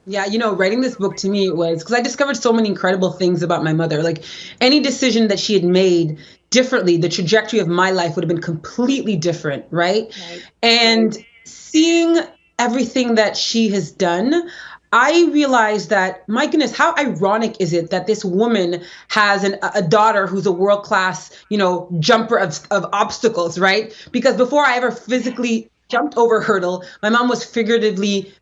Yeah, writing this book to me was because I discovered so many incredible things about my mother. Like any decision that she had made differently, the trajectory of my life would have been completely different, right? Right. And seeing everything that she has done, I realized that, my goodness, how ironic is it that this woman has a daughter who's a world class, jumper of obstacles, right? Because before I ever physically jumped over a hurdle, my mom was figuratively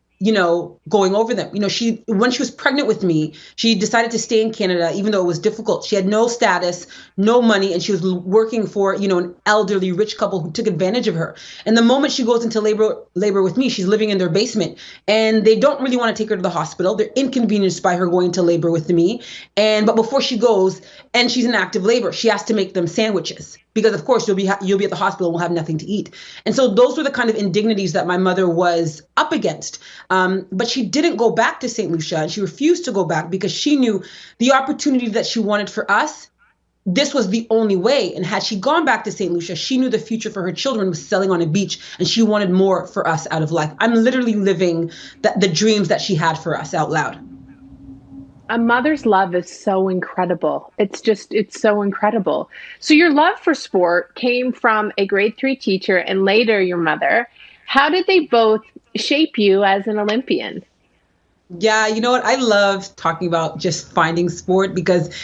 going over them. She when she was pregnant with me, she decided to stay in Canada, even though it was difficult. She had no status, no money, and she was working for, an elderly rich couple who took advantage of her. And the moment she goes into labor with me, she's living in their basement, and they don't really want to take her to the hospital. They're inconvenienced by her going into labor with me. But before she goes, and she's in active labor, she has to make them sandwiches because, of course, you'll be at the hospital and will have nothing to eat. And so those were the kind of indignities that my mother was up against. But she didn't go back to St. Lucia, and she refused to go back because she knew the opportunity that she wanted for us. This was the only way. And had she gone back to St. Lucia, she knew the future for her children was selling on a beach, and she wanted more for us out of life. I'm literally living the dreams that she had for us out loud. A mother's love is so incredible. It's so incredible. So your love for sport came from a grade three teacher and later your mother. How did they both shape you as an Olympian? Yeah, you know what? I love talking about just finding sport because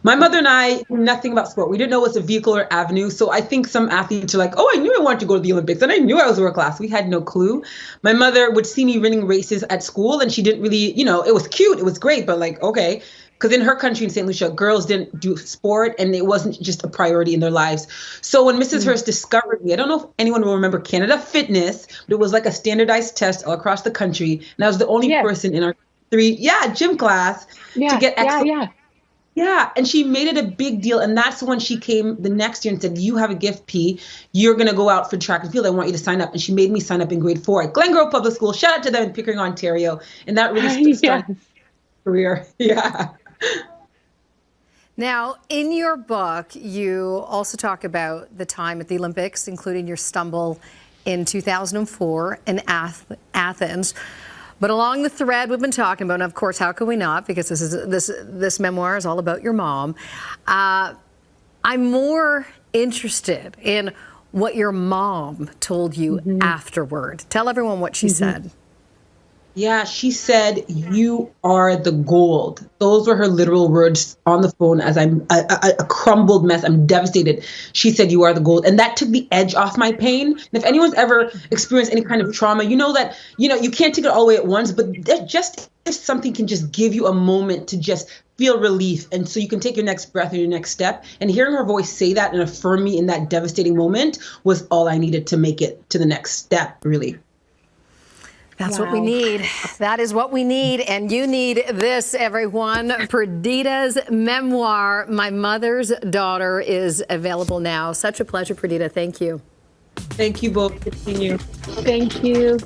my mother and I knew nothing about sport. We didn't know it was a vehicle or avenue. So I think some athletes are like, oh, I knew I wanted to go to the Olympics and I knew I was world class. We had no clue. My mother would see me running races at school and she didn't really, it was cute. It was great. But like, okay. Because in her country, in St. Lucia, girls didn't do sport and it wasn't just a priority in their lives. So when Mrs. Mm. Hurst discovered me, I don't know if anyone will remember Canada Fitness, but it was like a standardized test all across the country. And I was the only Yes. person in our gym class to Yeah. get Yeah. excellent. Yeah. Yeah, and she made it a big deal. And that's when she came the next year and said, you have a gift, P. You're going to go out for track and field. I want you to sign up. And she made me sign up in grade 4 at Glen Grove Public School. Shout out to them in Pickering, Ontario. And that really started Yes. my career. Yeah. Now, in your book, you also talk about the time at the Olympics, including your stumble in 2004 in Athens. But along the thread we've been talking about, and of course, how can we not? Because this memoir is all about your mom. I'm more interested in what your mom told you afterward. Tell everyone what she said. Yeah, she said, you are the gold. Those were her literal words on the phone as I'm a crumbled mess. I'm devastated. She said, you are the gold. And that took the edge off my pain. And if anyone's ever experienced any kind of trauma, you know that, you can't take it all the way at once, but just if something can just give you a moment to just feel relief. And so you can take your next breath or your next step. And hearing her voice say that and affirm me in that devastating moment was all I needed to make it to the next step, really. That's what we Wow. need. That is what we need. And you need this, everyone. Perdita's memoir, My Mother's Daughter, is available now. Such a pleasure, Perdita. Thank you. Thank you both. Good seeing you. Thank you.